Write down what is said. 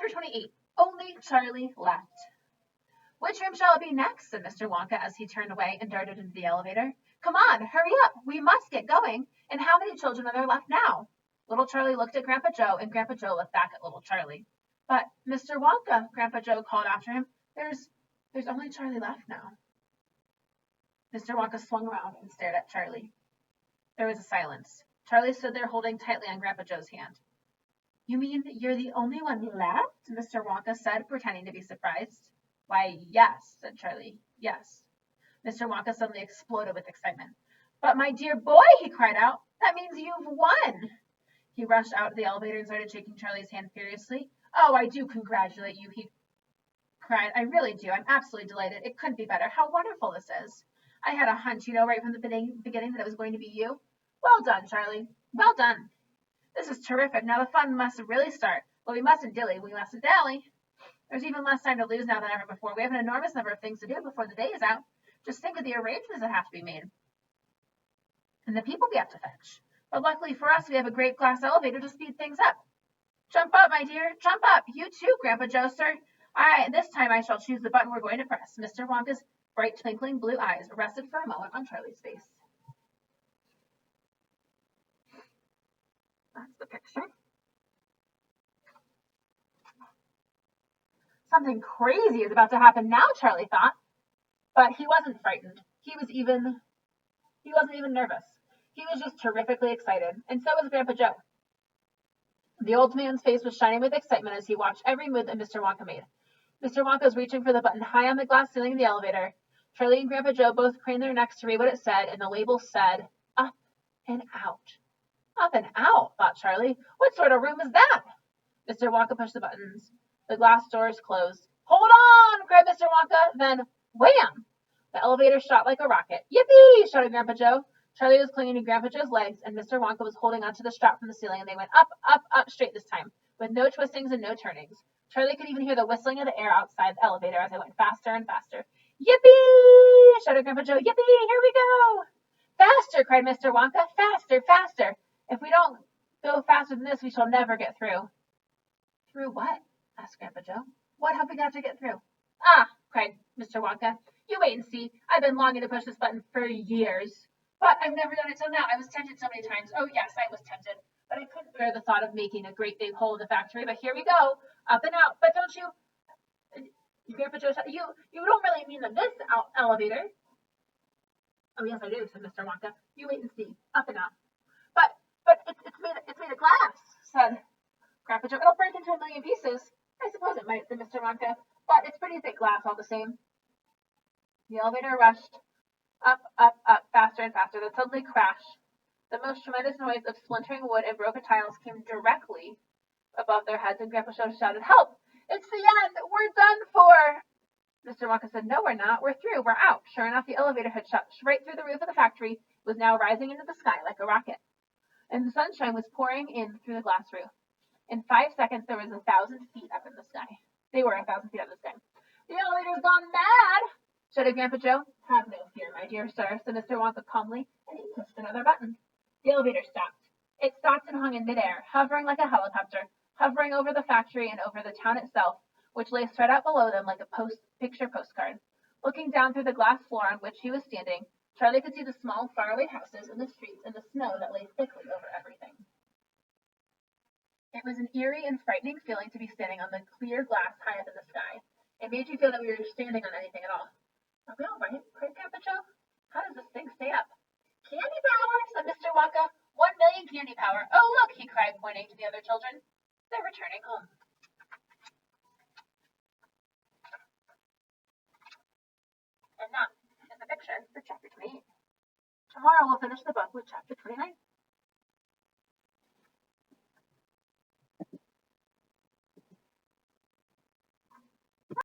Chapter 28. Only Charlie Left. Which room shall it be next? Said Mr. Wonka as he turned away and darted into the elevator. Come on, hurry up. We must get going. And how many children are there left now? Little Charlie looked at Grandpa Joe, and Grandpa Joe looked back at little Charlie. But, Mr. Wonka, Grandpa Joe called after him, there's only Charlie left now. Mr. Wonka swung around and stared at Charlie. There was a silence. Charlie stood there holding tightly on Grandpa Joe's hand. You mean you're the only one left? Mr. Wonka said, pretending to be surprised. Why, yes, said Charlie. Yes. Mr. Wonka suddenly exploded with excitement. But my dear boy, he cried out, that means you've won. He rushed out of the elevator and started shaking Charlie's hand furiously. Oh, I do congratulate you, he cried. I really do. I'm absolutely delighted. It couldn't be better. How wonderful this is. I had a hunch, right from the beginning that it was going to be you. Well done, Charlie. Well done. This is terrific. Now the fun must really start. But we mustn't dilly. We mustn't dally. There's even less time to lose now than ever before. We have an enormous number of things to do before the day is out. Just think of the arrangements that have to be made. And the people we have to fetch. But luckily for us, we have a great glass elevator to speed things up. Jump up, my dear. Jump up. You too, Grandpa Joe, sir. This time I shall choose the button we're going to press. Mr. Wonka's bright twinkling blue eyes rested for a moment on Charlie's face. That's the picture. Something crazy is about to happen now, Charlie thought. But he wasn't frightened. He wasn't even nervous. He was just terrifically excited, and so was Grandpa Joe. The old man's face was shining with excitement as he watched every move that Mr. Wonka made. Mr. Wonka was reaching for the button high on the glass ceiling of the elevator. Charlie and Grandpa Joe both craned their necks to read what it said, and the label said, Up and Out. Up and out, thought Charlie. What sort of room is that? Mr. Wonka pushed the buttons. The glass doors closed. Hold on, cried Mr. Wonka. Then, wham! The elevator shot like a rocket. Yippee! Shouted Grandpa Joe. Charlie was clinging to Grandpa Joe's legs, and Mr. Wonka was holding onto the strap from the ceiling, and they went up, up, up straight this time, with no twistings and no turnings. Charlie could even hear the whistling of the air outside the elevator as it went faster and faster. Yippee! Shouted Grandpa Joe. Yippee! Here we go! Faster! Cried Mr. Wonka. Faster! Faster! If we don't go faster than this, we shall never get through. Through what? Asked Grandpa Joe. What have we got to get through? Ah! Cried Mr. Wonka. You wait and see. I've been longing to push this button for years. But I've never done it till now. I was tempted so many times. Oh, yes, I was tempted. But I couldn't bear the thought of making a great big hole in the factory. But here we go. Up and out. But don't you... Grandpa Joe said, you don't really mean this elevator. Oh, yes, I do, said Mr. Wonka. You wait and see. Up and out. But it's made of glass, said Grandpa Joe. It'll break into a million pieces. I suppose it might, said Mr. Wonka. But it's pretty thick glass all the same. The elevator rushed up, up, up, faster and faster. Then suddenly crashed. The most tremendous noise of splintering wood and broken tiles came directly above their heads, and Grandpa Joe shouted, Help! It's the end! We're done for! Mr. Wonka said, No, we're not. We're through. We're out. Sure enough, the elevator had shot right through the roof of the factory, was now rising into the sky like a rocket. And the sunshine was pouring in through the glass roof. In 5 seconds, there was 1,000 feet up in the sky. They were 1,000 feet up in the sky. The elevator's gone mad! Shouted Grandpa Joe. Have no fear, my dear sir, said Mr. Wonka calmly, and he pushed another button. The elevator stopped. It stopped and hung in midair, hovering like a helicopter, hovering over the factory and over the town itself, which lay spread out below them like a picture postcard. Looking down through the glass floor on which he was standing, Charlie could see the small, faraway houses and the streets and the snow that lay thickly over everything. It was an eerie and frightening feeling to be standing on the clear glass high up in the sky. It made you feel that we were standing on anything at all. Are we all right? Cried Grandpa Joe. How does this thing stay up? Candy power, said Mr. Wonka. 1,000,000 candy power. Oh, look, he cried, pointing to the other children. They're returning home. And that is the picture for chapter 28. Tomorrow we'll finish the book with chapter 29.